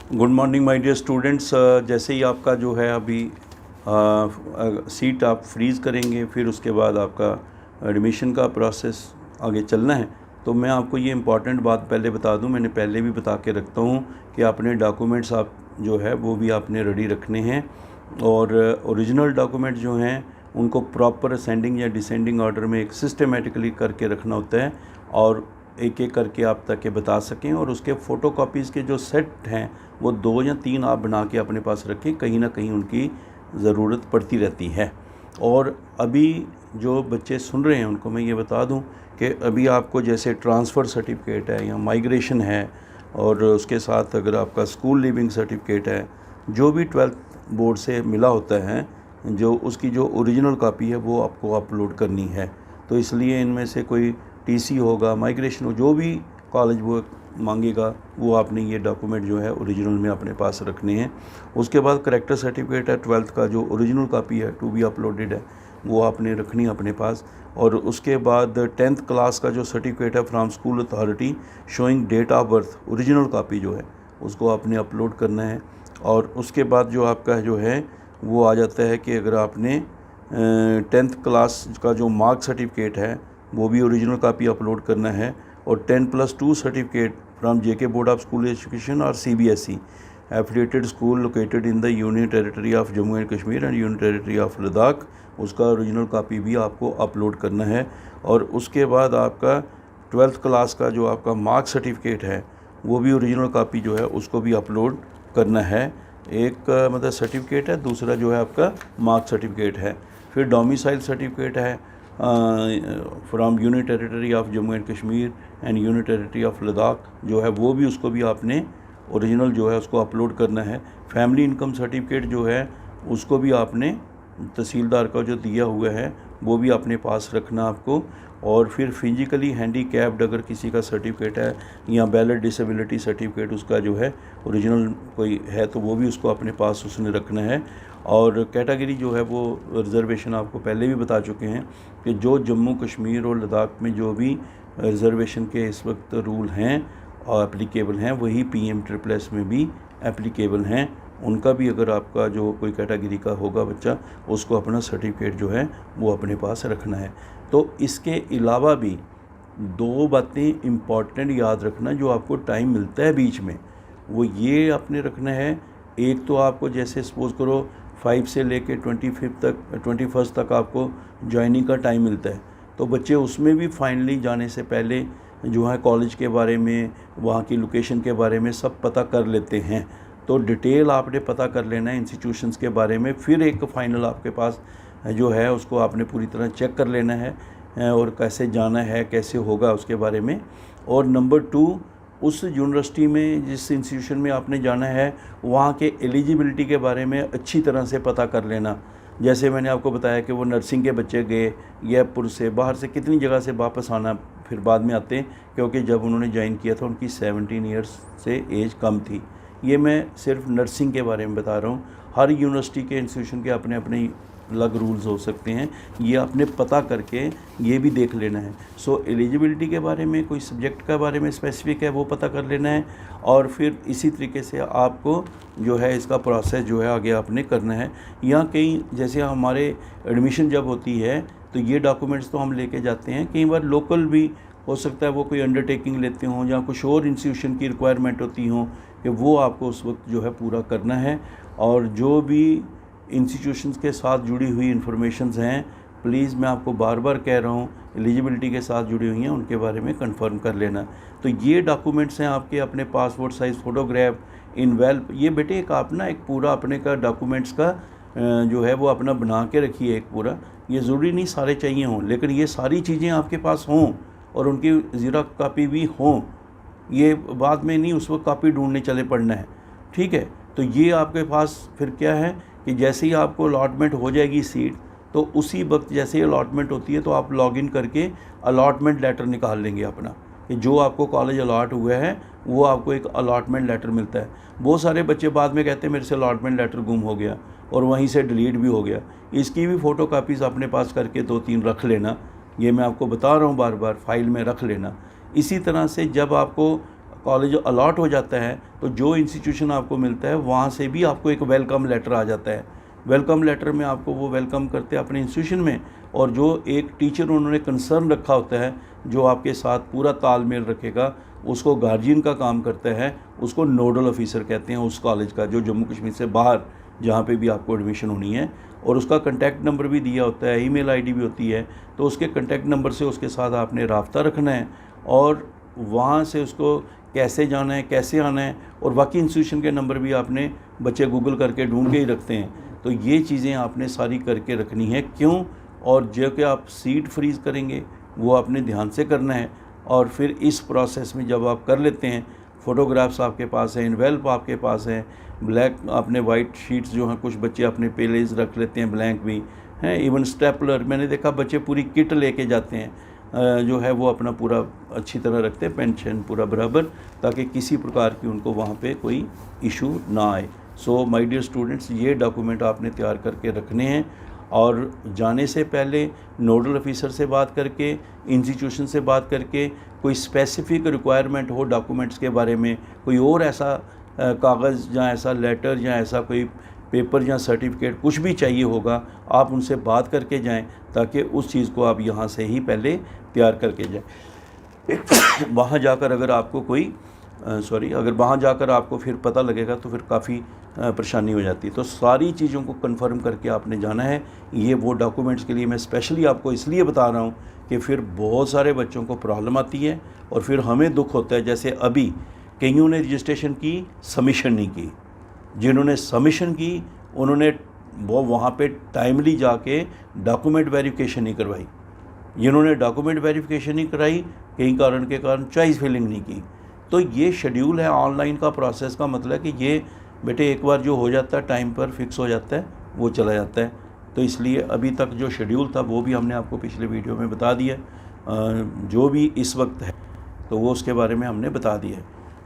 Good morning my dear students. जैसे ही आपका जो है अभी सीट आप फ्रीज़ करेंगे, फिर उसके बाद आपका एडमिशन का प्रोसेस आगे चलना है। तो मैं आपको ये इम्पॉर्टेंट बात पहले बता दूं, मैंने पहले भी बता के रखता हूं कि अपने डॉक्यूमेंट्स आप जो है वो भी आपने रेडी रखने हैं, और ओरिजिनल डॉक्यूमेंट जो हैं उनको प्रॉपर असेंडिंग या डिसेंडिंग ऑर्डर में एक सिस्टमेटिकली करके रखना होता है, और एक एक करके आप ताकि बता सकें। और उसके फ़ोटो कापीज़ के जो सेट हैं वो 2 या 3 आप बना के अपने पास रखें, कहीं ना कहीं उनकी ज़रूरत पड़ती रहती है। और अभी जो बच्चे सुन रहे हैं उनको मैं ये बता दूं कि अभी आपको जैसे ट्रांसफ़र सर्टिफिकेट है या माइग्रेशन है, और उसके साथ अगर आपका स्कूल लिविंग सर्टिफिकेट है, जो भी 12th बोर्ड से मिला होता है, जो उसकी जो ओरिजिनल कॉपी है वो आपको अपलोड करनी है। तो इसलिए इनमें से कोई टीसी होगा, माइग्रेशन हो, जो भी कॉलेज वो मांगेगा वो आपने ये डॉक्यूमेंट जो है ओरिजिनल में अपने पास रखने हैं। उसके बाद करेक्टर सर्टिफिकेट है 12th का, जो ओरिजिनल कॉपी है टू बी अपलोडेड है, वो आपने रखनी है अपने पास। और उसके बाद 10th क्लास का जो सर्टिफिकेट है from school authority showing date of birth, original copy जो है उसको आपने अपलोड करना है। और उसके बाद जो आपका जो है वो आ जाता है कि अगर आपने 10th क्लास का जो मार्क सर्टिफिकेट है वो भी ओरिजिनल कॉपी अपलोड करना है। और 10+2 certificate from JK board of school education और CBSE affiliated school located in the union territory of Jammu and Kashmir and union territory of Ladakh, उसका ओरिजिनल कॉपी भी आपको अपलोड करना है। और उसके बाद आपका 12th क्लास का जो आपका मार्क सर्टिफिकेट है वो भी ओरिजिनल कॉपी जो है उसको भी अपलोड करना है। एक मतलब सर्टिफिकेट है, दूसरा जो है आपका मार्क सर्टिफिकेट है। फिर डोमिसाइल सर्टिफिकेट है from union territory of Jammu and Kashmir and union territory of Ladakh, जो है वो भी उसको भी आपने ओरिजिनल जो है उसको अपलोड करना है। फैमिली इनकम सर्टिफिकेट जो है उसको भी आपने तहसीलदार का जो दिया हुआ है वो भी अपने पास रखना आपको। और फिर फिजिकली हैंडीकैप्ड अगर किसी का सर्टिफिकेट है या बैलेट डिसेबिलिटी सर्टिफिकेट उसका जो है ओरिजिनल कोई है तो वो भी उसको अपने पास उसने रखना है। और कैटेगरी जो है वो रिज़र्वेशन आपको पहले भी बता चुके हैं कि जो जम्मू कश्मीर और लद्दाख में जो भी रिज़र्वेशन के इस वक्त रूल हैं और एप्लीकेबल हैं वही PM-SSS में भी एप्लीकेबल हैं। उनका भी अगर आपका जो कोई कैटेगरी का होगा बच्चा, उसको अपना सर्टिफिकेट जो है वो अपने पास रखना है। तो इसके अलावा भी 2 बातें इम्पॉर्टेंट याद रखना जो आपको टाइम मिलता है बीच में, वो ये आपने रखना है। एक तो आपको जैसे सपोज़ करो 5 से लेके 21 तक आपको ज्वाइनिंग का टाइम मिलता है, तो बच्चे उसमें भी फाइनली जाने से पहले जो है कॉलेज के बारे में, वहाँ की लोकेशन के बारे में सब पता कर लेते हैं। तो डिटेल आपने पता कर लेना है इंस्टीट्यूशंस के बारे में, फिर एक फ़ाइनल आपके पास जो है उसको आपने पूरी तरह चेक कर लेना है, और कैसे जाना है कैसे होगा उसके बारे में। और नंबर 2, उस यूनिवर्सिटी में जिस इंस्टीट्यूशन में आपने जाना है वहाँ के एलिजिबिलिटी के बारे में अच्छी तरह से पता कर लेना। जैसे मैंने आपको बताया कि वो नर्सिंग के बच्चे गए जयपुर से, बाहर से कितनी जगह से वापस आना फिर बाद में आते हैं, क्योंकि जब उन्होंने ज्वाइन किया था उनकी 17 ईयर्स से एज कम थी। ये मैं सिर्फ नर्सिंग के बारे में बता रहा हूँ। हर यूनिवर्सिटी के इंस्टीट्यूशन के अपने अपने अलग रूल्स हो सकते हैं, ये आपने पता करके ये भी देख लेना है। सो एलिजिबिलिटी के बारे में, कोई सब्जेक्ट के बारे में स्पेसिफिक है वो पता कर लेना है। और फिर इसी तरीके से आपको जो है इसका प्रोसेस जो है आगे आपने करना है। या कहीं जैसे हमारे एडमिशन जब होती है तो ये डॉक्यूमेंट्स तो हम लेके जाते हैं, कई बार लोकल भी हो सकता है वो कोई अंडरटेकिंग लेते हों या कुछ और इंस्टीट्यूशन की रिक्वायरमेंट होती हों कि वो आपको उस वक्त जो है पूरा करना है। और जो भी इंस्टीट्यूशंस के साथ जुड़ी हुई इंफॉर्मेशंस हैं, प्लीज़ मैं आपको बार बार कह रहा हूँ, एलिजिबिलिटी के साथ जुड़ी हुई हैं उनके बारे में कंफर्म कर लेना। तो ये डॉक्यूमेंट्स हैं आपके, अपने पासपोर्ट साइज़ फ़ोटोग्राफ, इनवेल्प, ये बेटे एक आप ना एक पूरा अपने का डॉक्यूमेंट्स का जो है वो अपना बना के रखिए एक पूरा। ये ज़रूरी नहीं सारे चाहिए हों, लेकिन ये सारी चीज़ें आपके पास हों और उनकी ज़ेरॉक्स कॉपी भी हों। ये बाद में नहीं उस वक्त कॉपी ढूंढने चले पड़ना है, ठीक है। तो ये आपके पास फिर क्या है कि जैसे ही आपको अलॉटमेंट हो जाएगी सीट, तो उसी वक्त जैसे ही अलॉटमेंट होती है तो आप लॉगिन करके अलॉटमेंट लेटर निकाल लेंगे अपना, कि जो आपको कॉलेज अलॉट हुआ है वो आपको एक अलॉटमेंट लेटर मिलता है। बहुत सारे बच्चे बाद में कहते हैं मेरे से अलॉटमेंट लेटर गुम हो गया और वहीं से डिलीट भी हो गया। इसकी भी फ़ोटो कापीज़ अपने पास करके 2-3 रख लेना, ये मैं आपको बता रहा हूँ बार बार, फाइल में रख लेना। इसी तरह से जब आपको कॉलेज अलॉट हो जाता है तो जो इंस्टीट्यूशन आपको मिलता है वहाँ से भी आपको एक वेलकम लेटर आ जाता है। वेलकम लेटर में आपको वो वेलकम करते हैं अपने इंस्टीट्यूशन में, और जो एक टीचर उन्होंने कंसर्न रखा होता है जो आपके साथ पूरा तालमेल रखेगा, उसको गार्जियन का काम करता है, उसको नोडल ऑफिसर कहते हैं उस कॉलेज का, जो जम्मू कश्मीर से बाहर जहाँ पे भी आपको एडमिशन होनी है। और उसका कॉन्टैक्ट नंबर भी दिया होता है, ईमेल आईडी भी होती है, तो उसके कॉन्टैक्ट नंबर से उसके साथ आपने राब्ता रखना है और वहाँ से उसको कैसे जाना है, कैसे आना है, और बाकी इंस्टीट्यूशन के नंबर भी आपने, बच्चे गूगल करके ढूंढ के ही रखते हैं, तो ये चीज़ें आपने सारी करके रखनी है। क्यों? और जो कि आप सीट फ्रीज़ करेंगे वो आपने ध्यान से करना है। और फिर इस प्रोसेस में जब आप कर लेते हैं, फ़ोटोग्राफ्स आपके पास हैं, इन्वेल्प आपके पास हैं, ब्लैक आपने वाइट शीट्स जो हैं, कुछ बच्चे अपने पेजेस रख लेते हैं, ब्लैंक भी हैं, इवन स्टेपलर, मैंने देखा बच्चे पूरी किट लेके जाते हैं, जो है वो अपना पूरा अच्छी तरह रखते हैं, पेंशन पूरा बराबर, ताकि किसी प्रकार की उनको वहाँ पे कोई इशू ना आए। सो माय डियर स्टूडेंट्स, ये डॉक्यूमेंट आपने तैयार करके रखने हैं, और जाने से पहले नोडल ऑफिसर से बात करके, इंस्टीट्यूशन से बात करके, कोई स्पेसिफिक रिक्वायरमेंट हो डॉक्यूमेंट्स के बारे में, कोई और ऐसा कागज़ या ऐसा लेटर या ऐसा कोई पेपर या सर्टिफिकेट कुछ भी चाहिए होगा, आप उनसे बात करके जाएं, ताकि उस चीज़ को आप यहाँ से ही पहले तैयार करके जाएं। वहाँ जाकर अगर आपको कोई अगर वहाँ जाकर आपको फिर पता लगेगा तो फिर काफ़ी परेशानी हो जाती है। तो सारी चीज़ों को कंफर्म करके आपने जाना है। ये वो डॉक्यूमेंट्स के लिए मैं स्पेशली आपको इसलिए बता रहा हूँ कि फिर बहुत सारे बच्चों को प्रॉब्लम आती है और फिर हमें दुख होता है। जैसे अभी कईयों ने रजिस्ट्रेशन की, सबमिशन नहीं की, जिन्होंने सबमिशन की उन्होंने वो वहाँ पे टाइमली जाके डॉक्यूमेंट वेरिफिकेशन नहीं करवाई, जिन्होंने डॉक्यूमेंट वेरिफिकेशन नहीं कराई कई कारण के कारण चॉइस फिलिंग नहीं की। तो ये शेड्यूल है ऑनलाइन का प्रोसेस का, मतलब कि ये बेटे एक बार जो हो जाता है टाइम पर फिक्स हो जाता है, वो चला जाता है। तो इसलिए अभी तक जो शेड्यूल था वो भी हमने आपको पिछले वीडियो में बता दिया, जो भी इस वक्त है तो वो उसके बारे में हमने बता दिया है।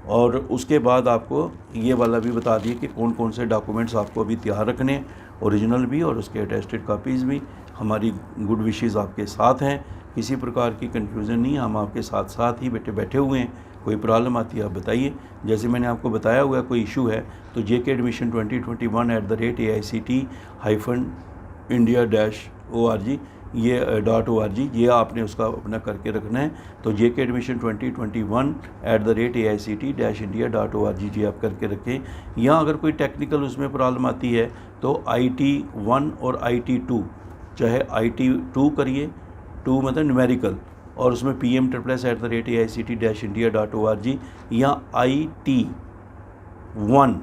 और उसके बाद आपको ये वाला भी बता दिए कि कौन कौन से डॉक्यूमेंट्स आपको अभी तैयार रखने हैं, ओरिजिनल भी और उसके अटेस्टेड कापीज़ भी। हमारी गुड विशेज़ आपके साथ हैं, किसी प्रकार की कन्फ्यूज़न नहीं, हम आपके साथ साथ ही बैठे हुए हैं। कोई प्रॉब्लम आती है आप बताइए। जैसे मैंने आपको बताया हुआ कोई इशू है तो JK Admission 2021@AICT-India-ORG ये .org ये आपने उसका अपना करके रखना है। तो JK Admission 2021@AICT-India.org जी आप करके रखें। यहाँ अगर कोई टेक्निकल उसमें प्रॉब्लम आती है तो IT1 और IT2, चाहे IT2 करिए, 2 मतलब न्यूमेरिकल, और उसमें PM@AICT-India.org या IT1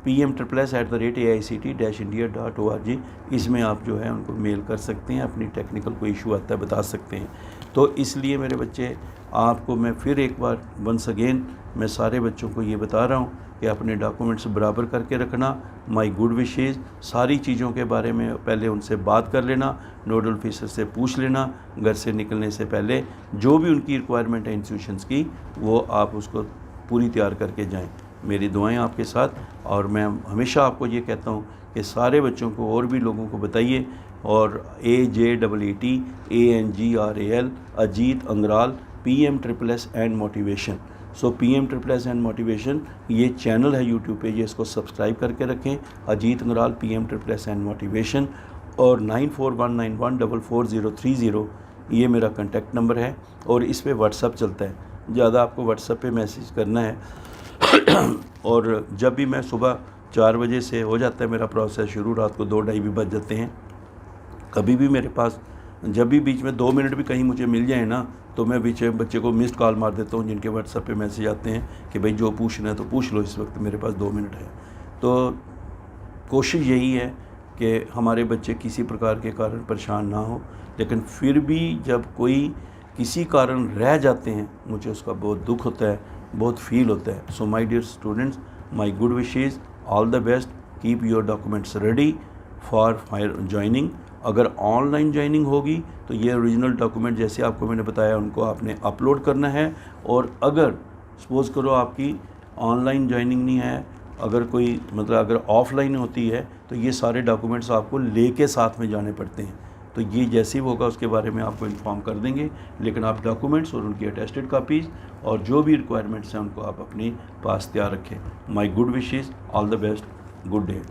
PM@AICT-India.org, इसमें आप जो है उनको मेल कर सकते हैं, अपनी टेक्निकल कोई इशू आता है बता सकते हैं। तो इसलिए मेरे बच्चे, आपको मैं फिर एक बार वंस अगेन मैं सारे बच्चों को ये बता रहा हूँ कि अपने डॉक्यूमेंट्स बराबर करके रखना। माय गुड विशेज़, सारी चीज़ों के बारे में पहले उनसे बात कर लेना, नोडल ऑफिसर से पूछ लेना घर से निकलने से पहले, जो भी उनकी रिक्वायरमेंट है इंस्टीट्यूशंस की, वो आप उसको पूरी तैयार करके जाएं। मेरी दुआएं आपके साथ, और मैं हमेशा आपको ये कहता हूँ कि सारे बच्चों को और भी लोगों को बताइए। और AJEETANGRAL Ajeet Angral PM++ and motivation. So PM++ and motivation ये चैनल है यूट्यूब पे, ये इसको सब्सक्राइब करके रखें, Ajeet Angral PM++ and motivation. और 9419144030 ये मेरा कॉन्टैक्ट नंबर है, और इस पे व्हाट्सअप चलता है, ज़्यादा आपको व्हाट्सअप पे मैसेज करना है। और जब भी मैं सुबह 4 बजे से हो जाता है मेरा प्रोसेस शुरू, रात को 2-2:30 भी बज जाते हैं। कभी भी मेरे पास जब भी बीच में 2 मिनट भी कहीं मुझे मिल जाए ना, तो मैं बीच में बच्चे को मिस्ड कॉल मार देता हूँ, जिनके व्हाट्सएप पे मैसेज आते हैं कि भाई जो पूछना है तो पूछ लो, इस वक्त मेरे पास 2 मिनट है। तो कोशिश यही है कि हमारे बच्चे किसी प्रकार के कारण परेशान ना हो, लेकिन फिर भी जब कोई किसी कारण रह जाते हैं मुझे उसका बहुत दुख होता है, बहुत फील होता है। So my dear students, my good wishes, all the best, keep your documents ready for joining. अगर ऑनलाइन ज्वाइनिंग होगी तो ये ओरिजिनल डॉक्यूमेंट जैसे आपको मैंने बताया उनको आपने अपलोड करना है। और अगर सपोज़ करो आपकी ऑनलाइन ज्वाइनिंग नहीं है, अगर कोई मतलब अगर ऑफ़लाइन होती है तो ये सारे डॉक्यूमेंट्स आपको लेके साथ में जाने पड़ते हैं। तो ये जैसे ही होगा उसके बारे में आपको इन्फॉर्म कर देंगे। लेकिन आप डॉक्यूमेंट्स और उनकी अटेस्टेड कापीज़ और जो भी रिक्वायरमेंट्स हैं उनको आप अपने पास तैयार रखें। My good wishes, all the best, good day.